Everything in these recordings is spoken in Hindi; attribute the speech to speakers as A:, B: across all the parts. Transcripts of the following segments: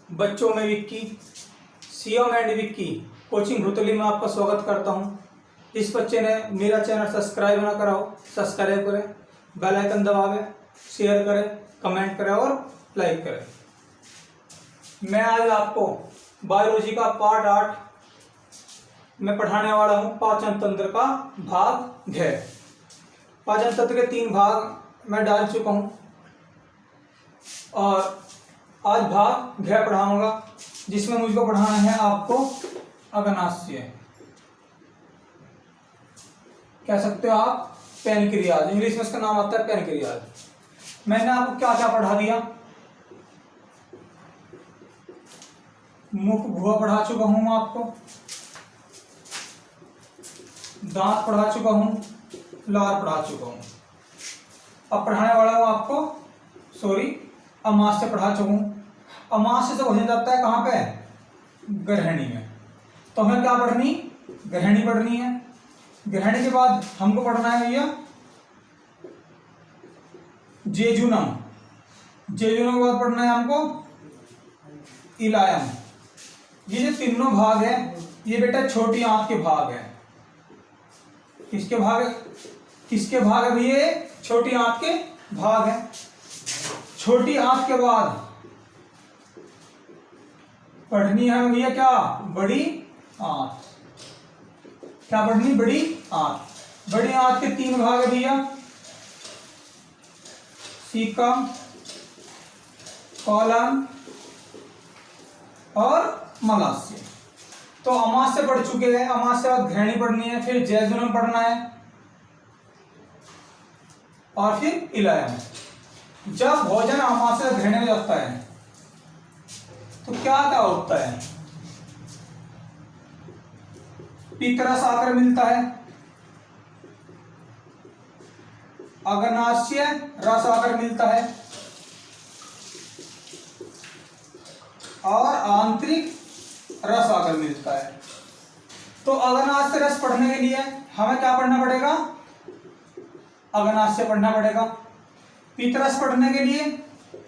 A: बच्चों में Vicky, CM and Vicky coaching भुतली में आपका स्वागत करता हूं। इस बच्चे ने मेरा चैनल सब्सक्राइब ना करा हो, सब्सक्राइब करें, बेल आइकन दबावें, शेयर करें, कमेंट करें और लाइक करें। मैं आज आपको बायोलॉजी का पार्ट 8 में पढ़ाने वाला हूं। पाचन तंत्र का भाग घ। पाचन तंत्र के 3 भाग मैं डाल चुका हूं और आज भाग घ पढ़ाऊंगा, जिसमें मुझको पढ़ाना है आपको अग्नाशय, कह सकते हो आप पैनक्रियाज, इंग्लिश में इसका नाम आता है पैनक्रियाज। मैंने आपको क्या क्या पढ़ा दिया? मुख भुआ पढ़ा चुका हूं आपको, दांत पढ़ा चुका हूं, लार पढ़ा चुका हूं। अब पढ़ाने वाला हूं आपको अमाशय पढ़ा चुका हूं। अमाशय से भोजन जाता है कहां पे? ग्रहणी में। तो हमें क्या पढ़नी? ग्रहणी पढ़नी है। ग्रहणी के बाद हमको पढ़ना है भैया जेजुनम। जेजुनम के बाद पढ़ना है हमको इलायम। ये जो तीनों भाग है ये बेटा छोटी आंत के भाग है। किसके भाग है? किसके भाग है भैया? छोटी आंत के भाग है। छोटी आंत के बाद पढ़नी है भैया क्या? बड़ी आंत। क्या पढ़नी? बड़ी आंत। बड़ी आंत के 3 भाग है भैया, सीकम, कॉलन और मलाशय। तो अमाशय पढ़ चुके हैं, अमाशय बाद ग्रहणी पढ़नी है, फिर जैजुनम पढ़ना है और फिर इलायम। जब भोजन अमाशय से ग्रहणी में जाता है तो क्या क्या होता है? पित्तरस आकर मिलता है, अग्नाशय रस आकर मिलता है और आंतरिक रस आकर मिलता है। तो अग्नाशय रस पढ़ने के लिए हमें क्या पढ़ना पड़ेगा? अग्नाशय पढ़ना पड़ेगा। पित्तरस पढ़ने के लिए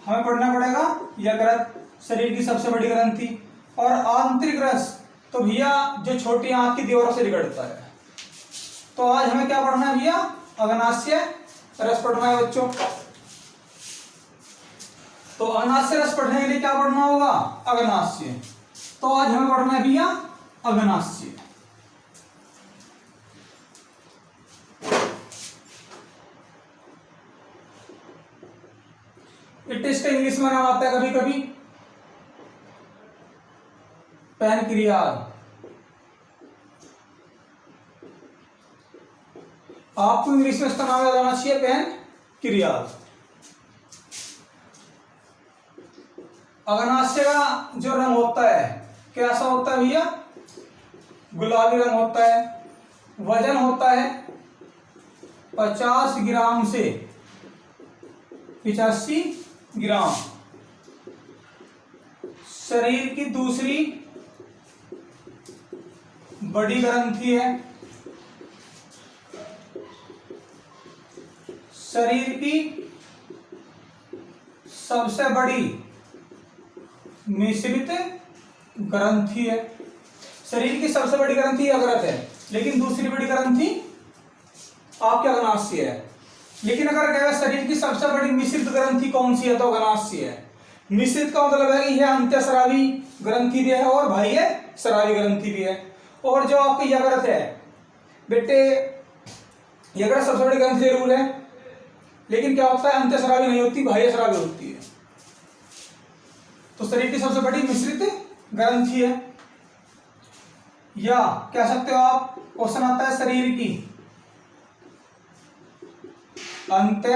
A: हमें पढ़ना पड़ेगा यकृत, शरीर की सबसे बड़ी ग्रंथि। और आंतरिक रस तो भैया जो छोटी आंत की दीवारों से निकलता है। तो आज हमें क्या पढ़ना है भैया? अग्नाशय रस पढ़ना है बच्चों। तो अग्नाशय रस पढ़ने के लिए क्या पढ़ना होगा? अग्नाशय। तो आज हमें पढ़ना है भैया अग्नाशय। इसका इंग्लिश में नाम आता है कभी कभी पैनक्रियाज। आपको इंग्लिश में इसका नाम याद आना चाहिए पैनक्रियाज। अग्नाशय का जो रंग होता है कैसा होता है भैया? गुलाबी रंग होता है। वजन होता है 50 ग्राम से 85 ग्राम। शरीर की दूसरी बड़ी ग्रंथि है। शरीर की सबसे बड़ी मिश्रित ग्रंथि है। शरीर की सबसे बड़ी ग्रंथि यकृत है, लेकिन दूसरी बड़ी ग्रंथि आपके अग्नाशय है। लेकिन अगर कहें शरीर की सबसे बड़ी मिश्रित ग्रंथि कौन सी है, तो अग्नाशय है। मिश्रित का मतलब है कि यह अंत्यस्रावी ग्रंथि भी है और बाह्य स्रावी ग्रंथि भी है। और जो आपकी यकृत है बेटे, यकृत सबसे बड़ी ग्रंथि जरूर है, लेकिन क्या होता है? अंत्यस्रावी नहीं होती, बाह्य स्रावी होती है। तो शरीर की सबसे बड़ी मिश्रित ग्रंथि है। या कह सकते हो आप, क्वेश्चन आता है शरीर की अंत्य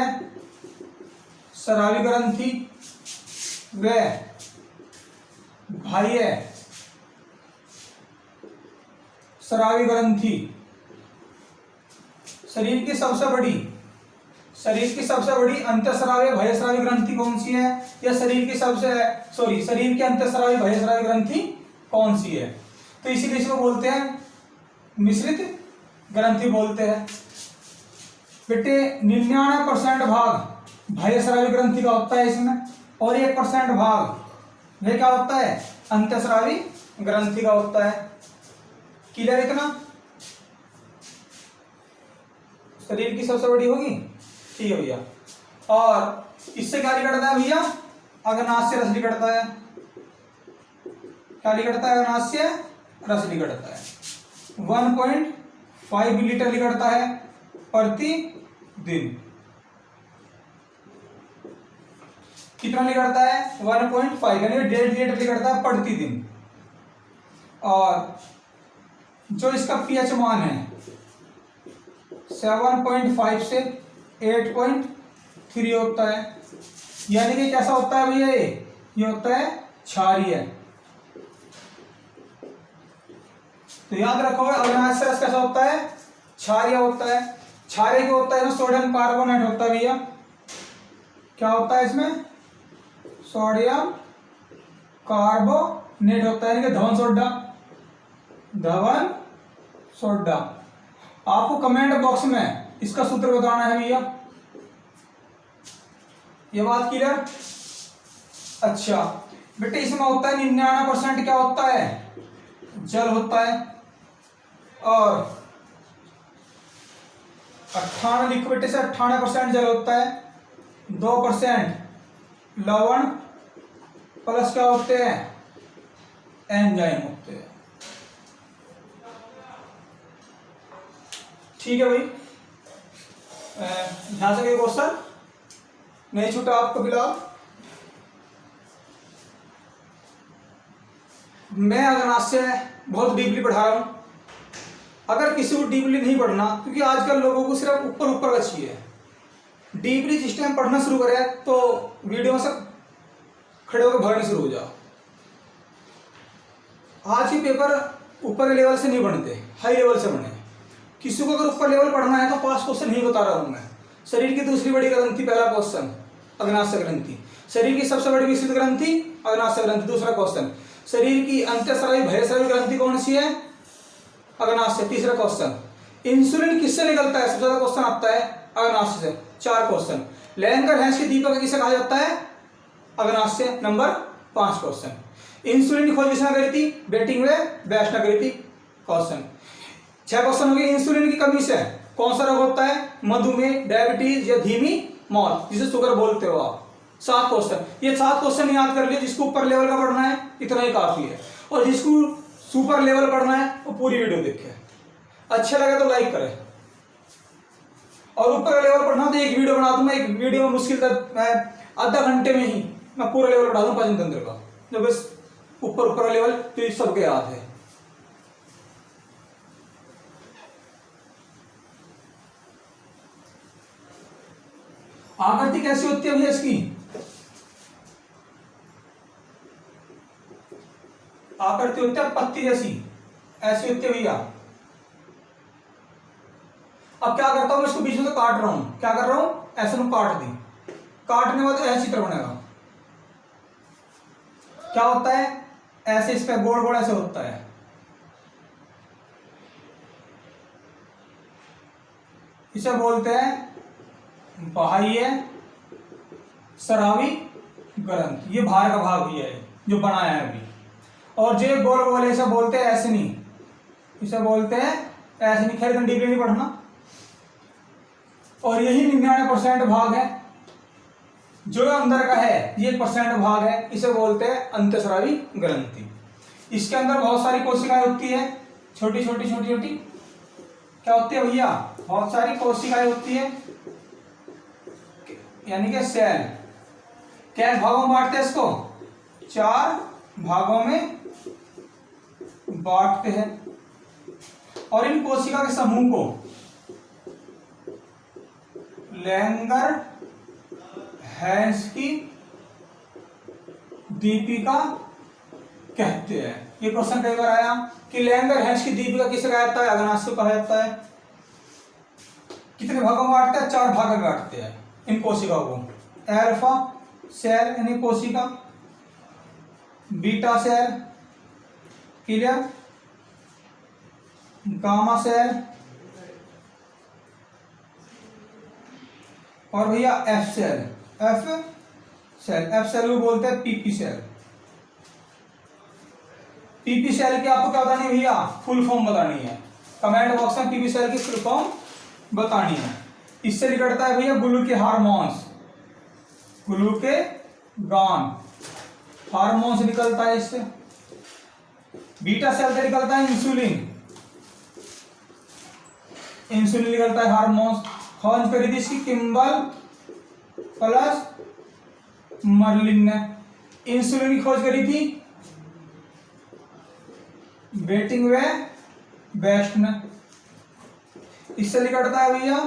A: स्रावी ग्रंथि व बाह्य स्रावी ग्रंथि। शरीर की सबसे बड़ी अंतःस्रावी बाह्य स्रावी ग्रंथि कौन सी है? या शरीर की अंतःस्रावी बाह्य स्रावी ग्रंथि कौन सी है? तो इसीलिए इसको बोलते हैं मिश्रित ग्रंथि बोलते हैं बेटे। 99% भाग बाह्य स्रावी ग्रंथि का होता है इसमें, और 1% भाग वह क्या होता है? अंतःस्रावी ग्रंथि का होता है। क्लियर इतना? शरीर की सबसे बड़ी होगी, ठीक है भैया। और इससे क्या निकलता है भैया? अग्नाशय रस निकलता है। क्या निकलता है? अग्नाशय रस निकलता है। 1.5 लीटर निकलता है प्रति दिन। कितना निकलता है? 1.5 यानी 1.5 लीटर निकलता है प्रति दिन। और जो इसका पीएच मान है 7.5 से 8.3 होता है। यानी कि कैसा होता है भैया? ये होता है क्षारीय। तो याद रखो अग्नाशय रस कैसा होता है? क्षारीय होता है। क्षारीय क्या होता है? सोडियम कार्बोनेट होता है भैया। क्या होता है इसमें? सोडियम कार्बोनेट होता है, यानी कि धवन सोडा। धवन सोडा। आपको कमेंट बॉक्स में इसका सूत्र बताना है भैया। ये बात क्लियर? अच्छा बेटे, इसमें होता है 99% क्या होता है? जल होता है। और 98 लिक्विड से 98% जल होता है। 2% लवण प्लस क्या होते हैं? एंजाइम होते हैं। ठीक है भाई, ध्यान से क्वेश्चन नहीं छूटा आपको फिलहाल। मैं अग्नाशय बहुत डीपली पढ़ा रहा हूं। अगर किसी को डीपली नहीं पढ़ना, क्योंकि आजकल लोगों को सिर्फ ऊपर ऊपर का चाहिए, डीपली जिस टाइम पढ़ना शुरू करे तो वीडियो में सब खड़े होकर भागने शुरू हो जाओ। आज ही पेपर ऊपर लेवल से नहीं बनते, हाई लेवल से बने। किसी को अगर ऊपर लेवल पढ़ना है तो 5 क्वेश्चन ही बता रहा हूं मैं। शरीर की दूसरी बड़ी ग्रंथि, पहला क्वेश्चन अग्नाशय ग्रंथि। शरीर की सबसे बड़ी विस्तृत ग्रंथि अग्नाशय ग्रंथि, दूसरा क्वेश्चन। शरीर की अंतःस्रावी बहिःस्रावी ग्रंथि कौन सी है? अग्नाशय, तीसरा क्वेश्चन। इंसुलिन किससे निकलता है? सबसे ज्यादा क्वेश्चन आता है अग्नाशय से, 4 क्वेश्चन। लैंगर-हैंस की दीपक किसे कहा जाता है? अग्नाशय, नंबर 5 क्वेश्चन। इंसुलिन की खोज किसने करी थी? बेटिंगवे बेस्ट ने करी थी, क्वेश्चन। 6 क्वेश्चन हो गए। इंसुलिन की कमी से कौन सा रोग होता है? मधुमेह, डायबिटीज या धीमी मौत, जिसे शुगर बोलते हो आप। 7 क्वेश्चन। ये 7 क्वेश्चन याद कर लिए। जिसको ऊपर लेवल का पढ़ना है इतना ही काफी है, और जिसको सुपर लेवल पढ़ना है वो पूरी वीडियो देखे। अच्छा लगे तो लाइक करें, और ऊपर लेवल पढ़ना तो एक वीडियो बना दूंगा। एक वीडियो में मुश्किल मैं आधा घंटे में ही मैं पूरा लेवल पढ़ा दूं पाचन तंत्र का, जो बस ऊपर लेवल तो सबके याद है। आकृति कैसी होती है भैया इसकी? आकृति होती है पत्ती जैसी, ऐसी होती है भैया। अब क्या करता हूं मैं? इसको बीच में से काट रहा हूं। क्या कर रहा हूं? ऐसे में काट दी। काटने के बाद ऐसा चित्र बनेगा। क्या होता है? ऐसे इस पे गोल गोल ऐसे होता है। इसे बोलते हैं बाह्य स्रावी ग्रंथि। ये बाहर का भाग भी है जो बनाया है अभी। और जो गोल गोल ऐसा बोलते हैं एसनी, इसे बोलते हैं एसनी। खैर इतना डीपली नहीं पढ़ना। और यही 99% भाग है जो अंदर का है, ये % भाग है, इसे बोलते हैं अंतःस्रावी ग्रंथि। इसके अंदर बहुत सारी कोशिकाएं होती है, छोटी छोटी छोटी छोटी। क्या होती है भैया? बहुत सारी कोशिकाएं होती है, यानी कि सेल। क्या भागों में बांटते हैं इसको? 4 भागों में बांटते हैं। और इन कोशिका के समूह को लैंगर हैंस की दीपिका कहते हैं। ये क्वेश्चन कई बार आया कि लैंगर हैंस की दीपिका किसे कहा जाता है? अग्नाशय को कहा जाता है। कितने भागों में बांटते हैं? 4 भागों में बांटते हैं इन कोशिकाओं को। अल्फा सेल यानी कोशिका, beta cell, clear, gamma cell, और भैया एफ सेल। एफ सेल को बोलते हैं पीपी सेल। पीपीसीएल की आपको क्या बतानी है भैया, फुल फॉर्म बतानी है। कमेंट बॉक्स में पीपीसीएल की फुल फॉर्म बतानी है। इससे निकलता है भैया ग्लू के हार्मोन्स, ग्लू के गॉन हार्मोन्स निकलता है इससे। बीटा सेल से निकलता है इंसुलिन, इंसुलिन निकलता है हार्मोन्स। खोज करी थी इसकी किम्बल प्लस मर्लिन ने। इंसुलिन की खोज करी थी बेटिंग वे बेस्ट ने। इससे निकलता है भैया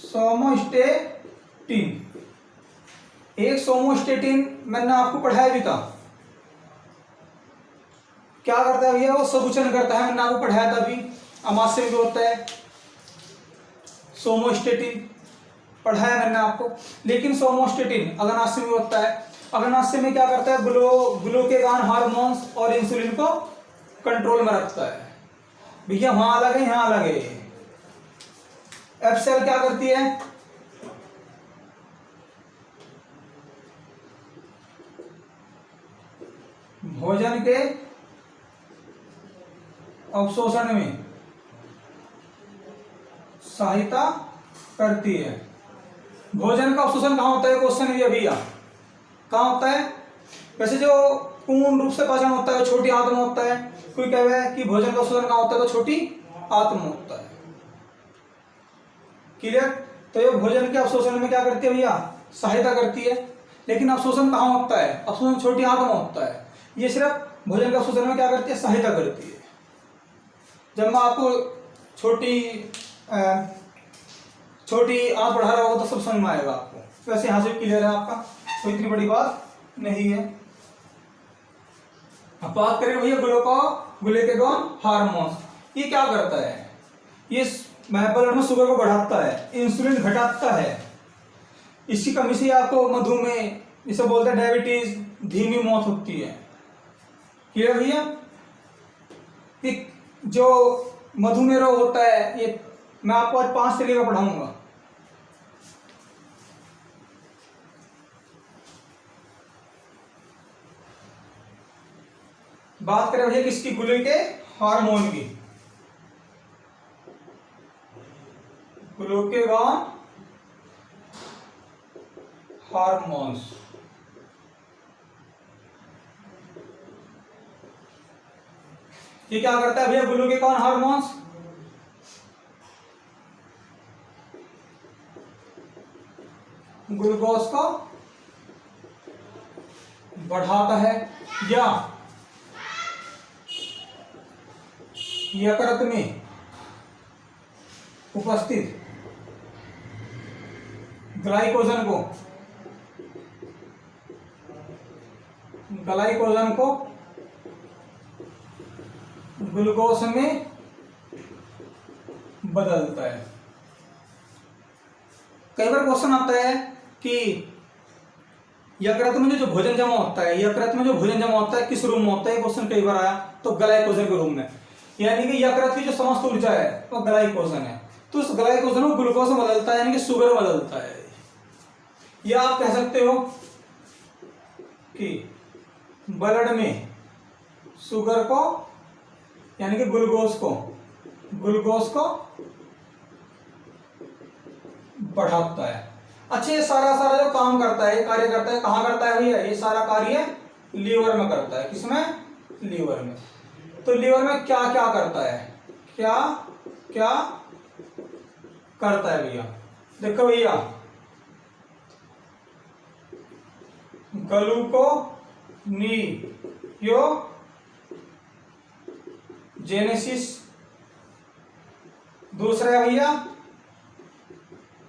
A: सोमोस्टेटिन। एक सोमोस्टेटिन मैंने आपको पढ़ाया भी था, क्या करता है भैया, वो संकुचन करता है, मैंने आपको पढ़ाया था अभी। अमाशय में भी होता है सोमोस्टेटिन, पढ़ाया मैंने आपको। लेकिन सोमोस्टेटिन अग्नाशय में होता है। अग्नाशय में क्या करता है, ग्लूकेगॉन हार्मोन्स और इंसुलिन को कंट्रोल में रखता है। भैया वहां अलग है, यहां अलग है। एफ सेल क्या करती है, भोजन के अवशोषण में सहायता करती है। भोजन का अवशोषण कहाँ होता है, क्वेश्चन ये भैया कहाँ होता है। वैसे जो पूर्ण रूप से पाचन होता है छोटी आंत में होता है। कोई कहे कि भोजन का अवशोषण कहाँ होता है, तो छोटी आंत में होता है। क्लियर। तो ये भोजन के अवशोषण में क्या करती है भैया, सहायता करती है। लेकिन अवशोषण कहाँ होता है, अवशोषण छोटी आंत में होता है। ये सिर्फ भोजन के अवशोषण में क्या करती है, सहायता करती है। जब मैं आपको छोटी आंत बढ़ा रहा होगा तो सब समझ में आएगा आपको। वैसे यहाँ से क्लियर है आपका, कोई इतनी बड़ी बात नहीं है। अब बात करें भैया ग्लूकेगॉन हार्मोन्स। ये क्या करता है, ये ब्लड में शुगर को बढ़ाता है, इंसुलिन घटाता है। इसकी कमी से आपको मधुमेह, जिसे बोलते हैं डायबिटीज, धीमी मौत होती है। क्लियर भैया। कि जो मधुमेह रोग होता है, ये मैं आपको आज 5 तरीके का पढ़ाऊंगा। बात करें भैया किसकी, ग्लूके हार्मोन की, ग्लूकेगॉन हार्मोन्स। ये क्या करता है भैया, ग्लूकेगॉन हार्मोन्स ग्लूकोज को बढ़ाता है या यकृत में उपस्थित ग्लाइकोजन को ग्लूकोज में बदलता है। कई बार क्वेश्चन आता है कि यकृत में जो भोजन जमा होता है, यकृत में जो भोजन जमा होता है किस रूप में होता है, क्वेश्चन कई बार आया, तो ग्लाइकोजन के रूप में। यानी कि यकृत की जो समस्त ऊर्जा है वो ग्लाइकोजन है, तो उस ग्लाइकोजन को ग्लूकोज में बदलता है, यानी कि शुगर में बदलता है। या आप कह सकते हो कि ब्लड में शुगर को यानी कि ग्लूकोज को बढ़ाता है। अच्छा, ये सारा जो काम करता है, कार्य करता है, कहाँ करता है भैया, ये सारा कार्य लीवर में करता है। किसमें, लीवर में। तो लीवर में क्या क्या करता है, क्या क्या करता है भैया, देखो भैया, ग्लूकोनियोजेनेसिस, दूसरा है भैया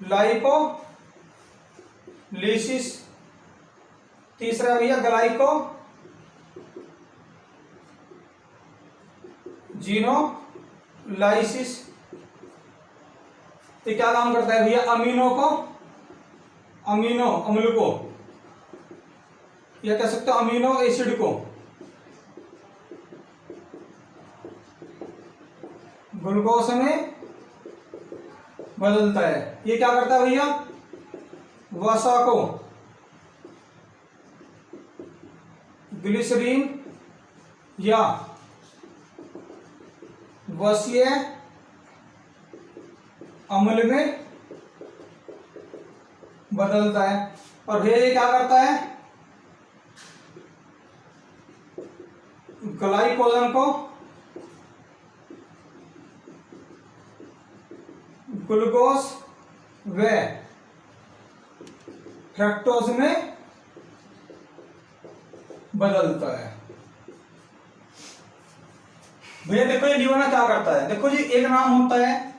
A: लाइपोलिसिस, तीसरा है भैया ग्लाइकोजीनोलाइसिस। ये क्या काम करता है भैया, अमीनो अम्ल को, या कह सकते हो अमीनो एसिड को ग्लूकोज में बदलता है। ये क्या करता है भैया, वसा को ग्लिसरीन या वसीय अम्ल में बदलता है। और भैया ये क्या करता है, ग्लाइकोजन को ग्लूकोज व फ्रक्टोज में बदलता है। भैया देखो ये लीवर में क्या करता है, देखो जी एक नाम होता है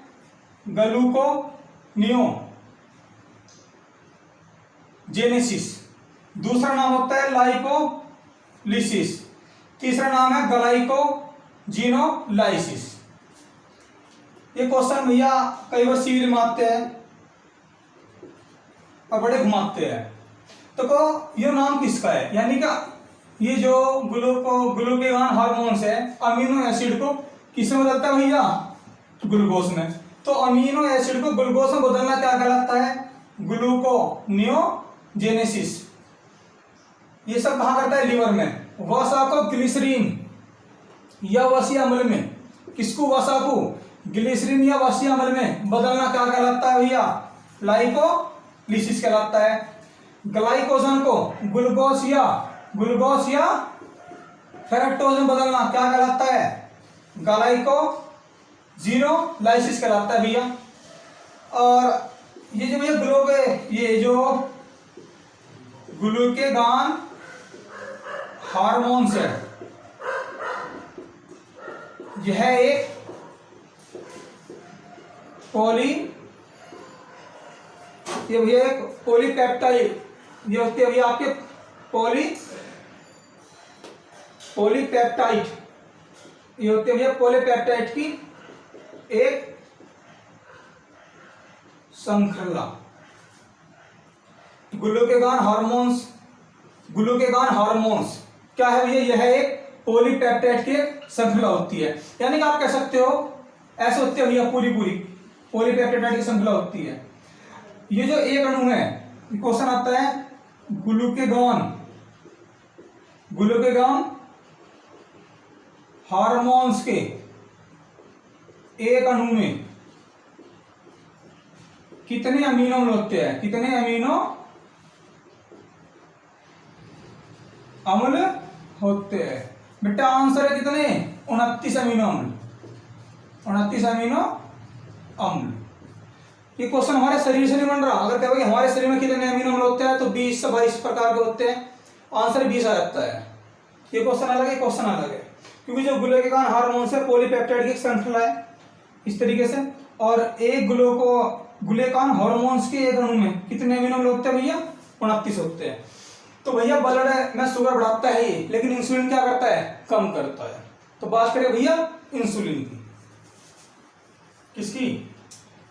A: ग्लूकोनियोजेनेसिस, दूसरा नाम होता है लाइपोलिसिस, तीसरा नाम है ग्लाइकोजिनोलाइसिस। ये क्वेश्चन भैया कई बार सिविल में आते हैं और बड़े घुमाते हैं। तो ये नाम किसका है, यानी कि ये जो ग्लूकेगॉन हार्मोन्स है अमीनो एसिड को किसमें बदलता है भैया, ग्लूकोज में। तो अमीनो एसिड को ग्लूकोज में बदलना क्या कहलाता है, ग्लूकोनियोजेनेसिस। ये सब कहाँ करता है, लीवर में। वसा को ग्लिसरीन या वसीय अम्ल में, किसको, वसा को ग्लिसरीन या वसीय अम्ल में बदलना क्या कहलाता है भैया, लाइपोलिसिस कहलाता है। ग्लाइकोजन को ग्लूकोज या फ्रक्टोज में बदलना क्या कहलाता है, ग्लाइकोजिनोलाइसिस कहलाता है भैया। और ये जो भैया ये जो ग्लूकेगॉन हार्मोन्स है, यह एक ये भैया एक पॉलीपेप्टाइड, ये होती है भैया आपके पॉलीपेप्टाइड, ये होती है भैया पॉलीपेप्टाइड की एक श्रृंखला। ग्लूकेगॉन हार्मोन्स क्या है भैया, यह एक पॉलीपेप्टाइड की श्रृंखला होती है। यानी कि आप कह सकते हो ऐसे होती है भैया, पूरी पॉलीपेप्टाइड की श्रृंखला होती है। ये जो एक अणु है, क्वेश्चन आता है ग्लूकेगॉन हार्मोन्स के एक अणु में कितने अमीनो अम्ल होते हैं, कितने अमीनो अम्ल होते हैं बेटा, आंसर है कितने, 29 अमीनो अम्ल, 29 अमीनो अम्ल। ये क्वेश्चन हमारे शरीर से नहीं बन रहा। अगर कहोगे हमारे शरीर में कितने अमीनो अम्ल होते हैं तो 20 से 22 प्रकार के होते हैं, आंसर 20 आ जाता है। ये क्वेश्चन अलग है, क्वेश्चन अलग है, क्योंकि जो ग्लूकेगॉन हार्मोन से पॉलीपेप्टाइड की श्रृंखला है इस तरीके से। और एक ग्लूकेगॉन हार्मोन्स के एक अणु में कितने अमीनो अम्ल होते हैं भैया, 29 होते हैं। तो भैया ब्लड में शुगर बढ़ाता है ये, लेकिन इंसुलिन क्या करता है, कम करता है। तो बात करें भैया इंसुलिन की, किसकी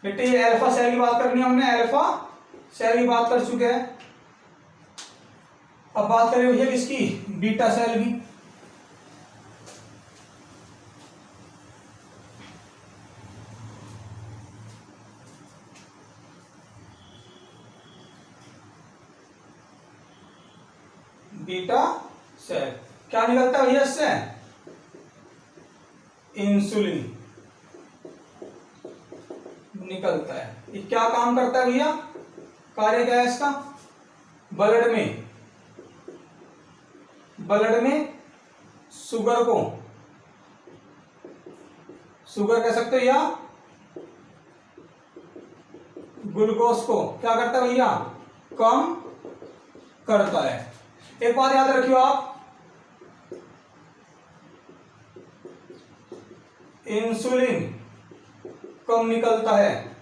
A: बेटे, ये अल्फा सेल की बात करनी है हमने, अल्फा सेल की बात कर चुके हैं। अब बात करें भैया किसकी, बीटा सेल की। बीटा सेल क्या निकलता है भैया इससे, इंसुलिन निकलता है। ये क्या काम करता है भैया, कार्य क्या है इसका, ब्लड में शुगर कह सकते हो या ग्लूकोज को क्या करता है भैया, कम करता है। एक बात याद रखियो आप, इंसुलिन कम निकलता है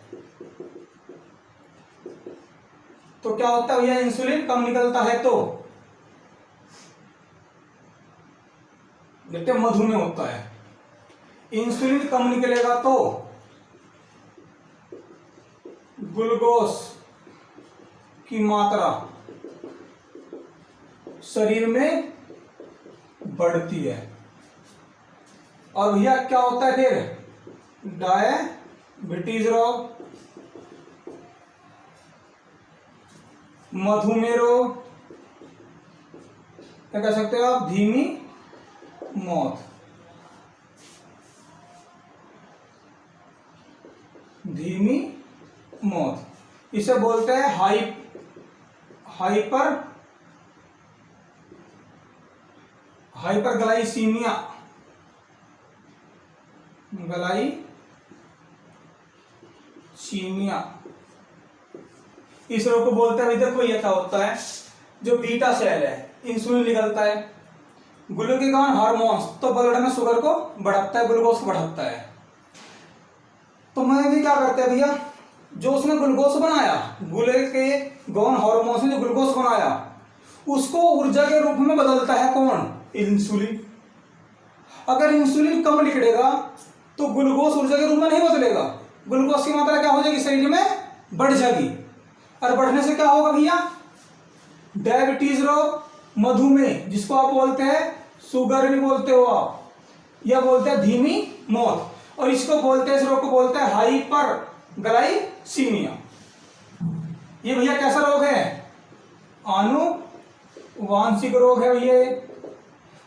A: तो क्या होता है भैया, इंसुलिन कम निकलता है तो बेटे मधुमेह होता है। इंसुलिन कम निकलेगा तो ग्लूकोज की मात्रा शरीर में बढ़ती है। और भैया क्या होता है फिर, डायबिटीज रोग, मधुमेह रोग, क्या कह सकते हो आप, धीमी मौत। धीमी मौत। इसे बोलते हैं हाइपरग्लाइसीमिया। इस रोग को बोलते हैं, देखो ये क्या होता है, जो बीटा सेल है, इंसुलिन निकलता है, ग्लूकागॉन हार्मोन्स तो ब्लड में शुगर को बढ़ाता है, ग्लूकोज को बढ़ाता है। तो मैं भी क्या करते हैं भैया, जो उसने ग्लूकोज बनाया, ग्लूकागॉन हार्मोन्स ने जो ग्लूकोज बनाया उसको ऊर्जा के रूप में बदलता है कौन? इंसुलिन। अगर इंसुलिन कम निकलेगा तो ग्लूकोज ऊर्जा के रूप में नहीं बदलेगा, ग्लूकोज की मात्रा क्या हो जाएगी, शरीर में बढ़ जाएगी। और बढ़ने से क्या होगा भैया, डायबिटीज रोग, मधुमेह, जिसको आप बोलते हैं शुगर भी बोलते हो आप, या बोलते हैं धीमी मौत, और इसको बोलते हैं, इस रोग को बोलते हैं हाइपरग्लाइसीमिया। ये भैया कैसा रोग है? आनुवांशिक रोग है भैया।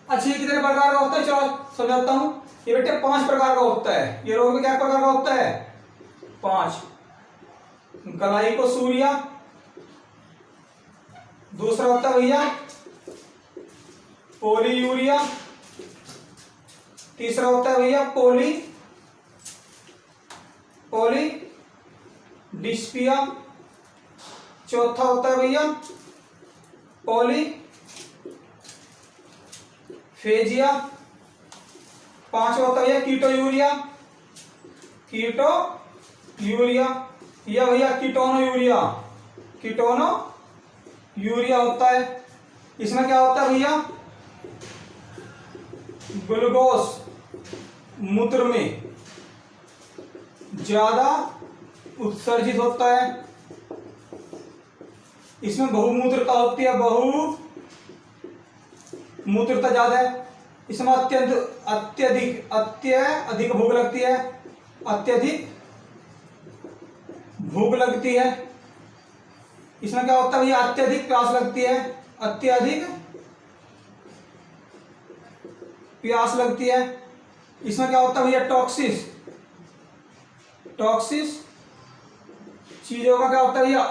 A: अच्छा, ये कितने प्रकार का होता है, चलो समझाता हूं। ये बेटे 5 प्रकार का होता है। ये रोग में क्या प्रकार का होता है? 5। ग्लाइकोसूरिया, दूसरा होता है भैया पोलीयूरिया, तीसरा होता है भैया पॉलीडिस्पिया, चौथा होता है भैया पॉलीफेजिया, पांचवा होता है भैया कीटोयूरिया या भैया कीटोनोयूरिया होता है। इसमें क्या होता है भैया, ग्लूकोज मूत्र में ज्यादा उत्सर्जित होता है, इसमें बहुमूत्रता होती है, बहुमूत्रता ज्यादा है, इसमें अत्यधिक भूख लगती है, भूख लगती है। इसमें क्या होता है भैया, अत्यधिक प्यास लगती है, इसमें क्या होता है भैया, टॉक्सिस चीजों का क्या होता है भैया,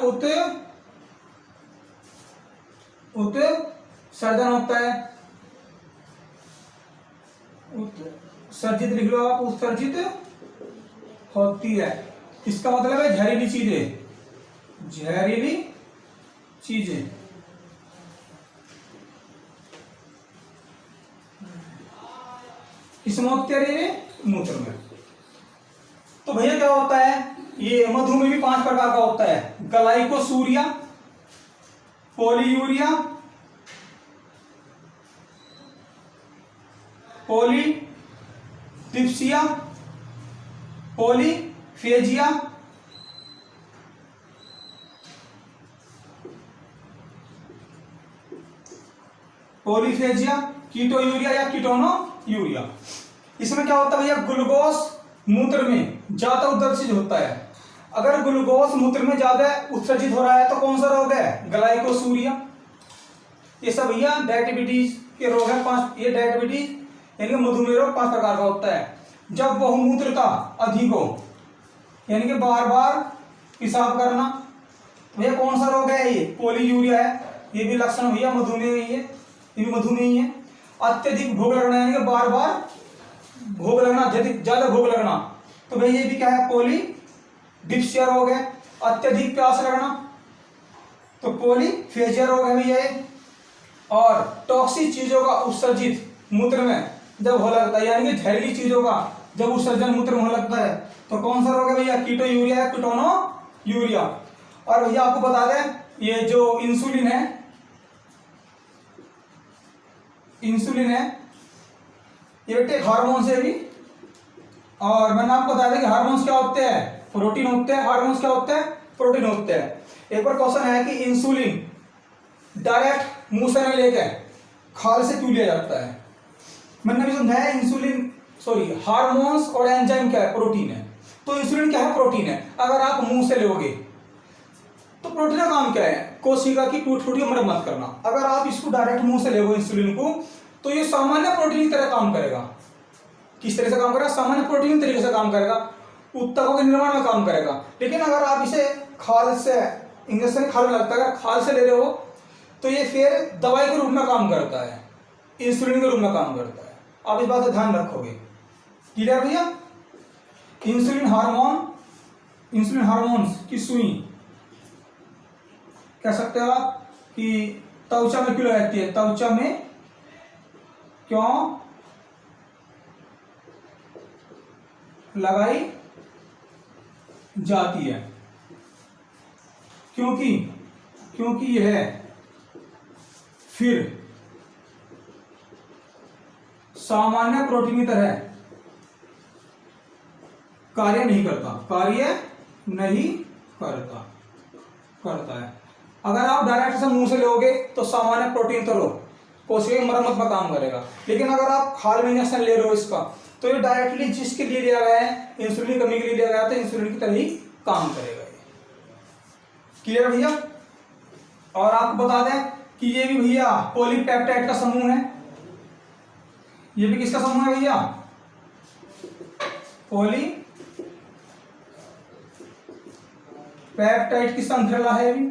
A: उत्सर्जन होता है, उत्सर्जित लिख लो आप, उत्सर्जित होती है। इसका मतलब है जहरीली चीजें। इसमें मूत्र में। तो भैया क्या होता है, ये मधुमेह भी 5 प्रकार का होता है। ग्लाइकोसूरिया, पोलीयूरिया, पॉलीडिप्सिया, पॉलीफेजिया, कीटोयूरिया या कीटोनोयूरिया। इसमें क्या होता है भैया, ग्लूकोज मूत्र में ज्यादा उत्सर्जित होता है। अगर ग्लूकोज मूत्र में ज्यादा उत्सर्जित हो रहा है तो कौन सा रोग है, ग्लाइकोसूरिया। ये सब भैया डायबिटीज के रोग है 5। ये डायबिटीज यानी कि मधुमेह रोग 5 प्रकार का होता है। जब बहुमूत्रता अधिक हो, यानी कि बार बार पेशाब करना, भैया कौन सा रोग है, ये पोलीयूरिया है। ये भी लक्षण भैया मधुमेह ही है, ये भी मधुमेह ही है। अत्यधिक भूख लगना, यानी कि बार बार भूख लगना, अत्यधिक ज्यादा भूख लगना, तो भैया ये भी क्या है, पॉलीडिप्सिया रोग है। अत्यधिक प्यास लगना तो पॉलीफेजिया रोग है भैया ये। और टॉक्सिक चीजों का उत्सर्जित मूत्र में जब हो लगता है, यानी कि जहरीली चीजों का जब उत्सर्जन मूत्र में हो लगता है, तो कौन सा रोग है भैया, कीटोयूरिया या कीटोनोयूरिया। और भैया आपको बता दें, ये जो इंसुलिन है ये बेटे हार्मोन से भी, और मैंने आपको बताया था कि हार्मोन्स क्या होते हैं, प्रोटीन होते हैं। हार्मोन्स क्या होते हैं, प्रोटीन होते हैं। एक बार क्वेश्चन है कि इंसुलिन डायरेक्ट मुंह से नहीं लेके खाल से क्यों लिया जाता है। मैंने भी समझाया, हार्मोन्स और एंजाइम क्या है, प्रोटीन है। तो इंसुलिन क्या है, प्रोटीन है। अगर आप मुंह से लोगे तो प्रोटीन का काम क्या है, कोशिका की टूट फूट की मरम्मत करना। अगर आप इसको डायरेक्ट मुंह से लोगे इंसुलिन को, तो ये सामान्य प्रोटीन की तरह काम करेगा। किस तरह से काम करेगा, सामान्य प्रोटीन तरीके से काम करेगा। उत्तकों के निर्माण में काम करेगा। लेकिन अगर आप इसे खाल से, इंजेक्शन खाल में लगता है, अगर खाल से ले रहे हो तो ये फिर दवाई के रूप में काम करता है, इंसुलिन के रूप में काम करता है। आप इस बात का ध्यान रखोगे। क्लियर भैया? इंसुलिन हार्मोन्स की सुई कह सकते हो आप कि त्वचा में क्यों लगती है, त्वचा में क्यों लगाई जाती है? क्योंकि यह फिर सामान्य प्रोटीन की तरह कार्य नहीं करता है। अगर आप डायरेक्ट से मुंह से लोगे तो सामान्य प्रोटीन तो लो कोशिका की मरम्मत में काम करेगा, लेकिन अगर आप खाल में इंजेक्शन ले रहे हो इसका, तो ये डायरेक्टली जिसके लिए लिया गया है, इंसुलिन कमी के लिए लिया गया है, तो इंसुलिन की तरह ही काम करेगा ये। क्लियर भैया? और आपको बता दें कि ये भी भैया पॉलीपेप्टाइड का समूह है। ये भी किसका समूह है भैया? पॉलीपेप्टाइड की श्रृंखला है भी।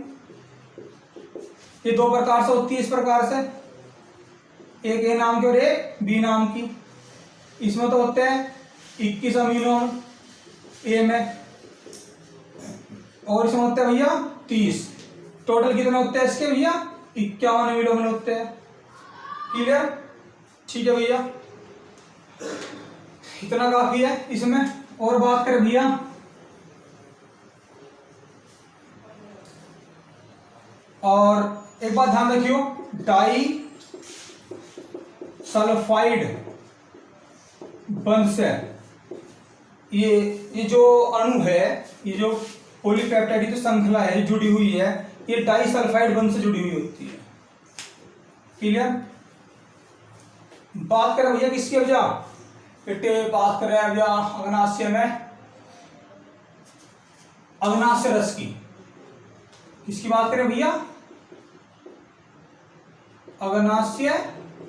A: ये दो प्रकार से होती है, इस प्रकार से, एक ए नाम की और एक बी नाम की। इसमें तो होते हैं 21 अमीनो ए में, और इसमें होते हैं भैया 30। टोटल कितने होते हैं इसके भैया? 51 अमीनो में होते हैं। क्लियर? ठीक है भैया, इतना काफी है इसमें। और बात करें भैया और एक बात ध्यान रखियो, डाई सल्फाइड बंध से ये जो अणु है, ये जो पॉलीपेप्टाइड की श्रृंखला है जो जुड़ी हुई है, ये डाई सल्फाइड बंध से जुड़ी हुई होती है। क्लियर? बात करें भैया किसकी वजह? बात करें भैया अग्नाशय में, अग्नाशय रस की। किसकी बात करें भैया? अग्नाशय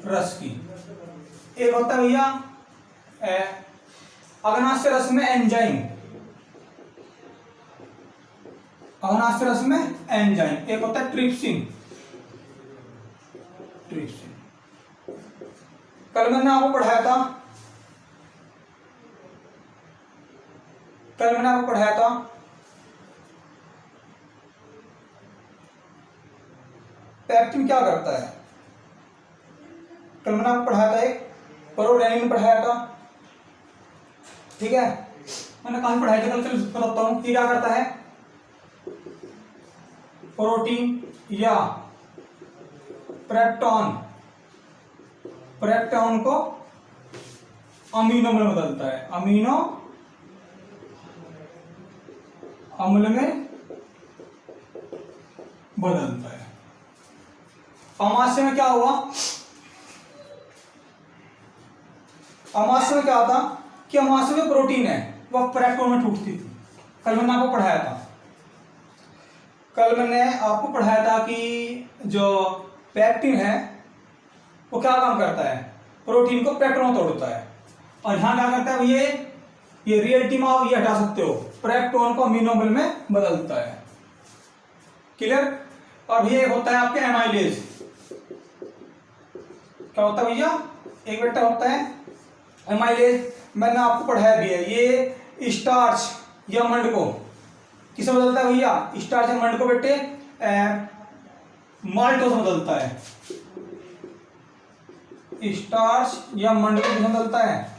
A: रस की। एक होता है भैया अग्नाशय रस में एंजाइम, अग्नाशय रस में एंजाइम। एक होता है ट्रिप्सिन। कल मैंने आपको पढ़ाया था पैक्टिन क्या करता है। कल मैंने आपको पढ़ाया था, एक प्रोडेनिन पढ़ाया था, ठीक है? मैंने कहां पढ़ाया था कल? चलो बताता हूं कि क्या करता है। प्रोटीन या प्रेप्टॉन को अमीनो में बदलता है, अमीनो अम्ल में बदलता है। अमाशय में क्या हुआ? अमाशय में क्या होता कि अमाशय में प्रोटीन है, वह प्रेप्टॉन में टूटती थी। कल मैंने आपको पढ़ाया था कि जो पैक्टिन है वो क्या काम करता है? प्रोटीन को प्रेप्टॉन में तोड़ता है। और यहां क्या करता है? ये रियलिटी में आप ये हटा सकते हो, प्रेप्टॉन को अमीनो अम्ल में बदलता है। क्लियर? और ये होता है आपके एमाइलेज। क्या होता है भैया? एक बेटा होता है एमाइलेज। मैंने आपको पढ़ाया भी है। ये स्टार्च या मंड को किसे बदलता है भैया? स्टार्च या मंड को बेटे माल्टोज बदलता है। स्टार्च या मंड को किसे बदलता है?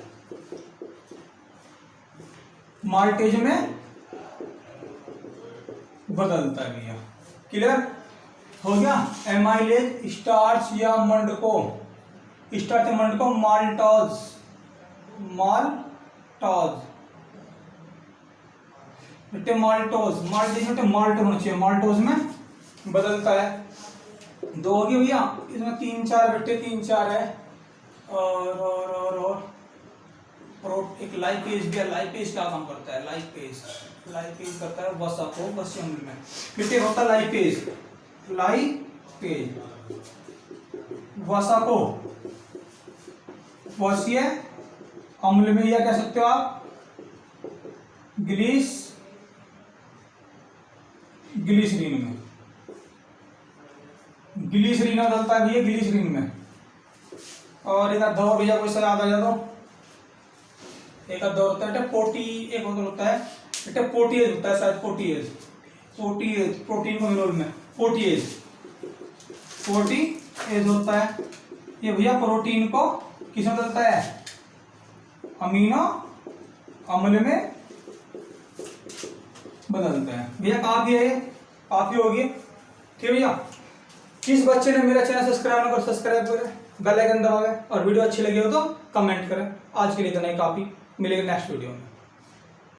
A: माल्टेज में बदलता है भैया। क्लियर हो गया? एमाइलेज स्टार्च या मंड को, स्टार्च या मंड को माल्टोज बेटे माल्टोज माल्ट होना चाहिए, माल्टोज में बदलता है। दो हो गए भैया, इसमें 3-4 बेटे 3-4 है। और एक लाइपेज भी है। लाइपेज क्या काम करता है? लाइपेज करता है वसा को वसीय अम्ल में। बेटे होता है लाइपेज वसा को वसीय अम्ल में, या कह सकते हो आप ग्लिसरीन में, ग्लिसरीन बदलता है भैया ग्लिसरीन में। और एक आध और भैया कोई सा याद आ जाता, एक आध और होता है पोटी, एक और होता है बेटा पोटीएज होता है शायद, पोटीएज, पोटीएज प्रोटीन को मिनरल में पोटीएज, पोटीएज होता है ये भैया प्रोटीन को किस में बदलता है, अमीनो अम्ल में बदलता है भैया। काफी है, काफी होगी ठीक है भैया। किस बच्चे ने मेरा चैनल सब्सक्राइब ना कर सब्सक्राइब करें, बेल आइकन दबावे और वीडियो अच्छी लगी हो तो कमेंट करें। आज के लिए इतना ही काफी, मिलेगा नेक्स्ट वीडियो में।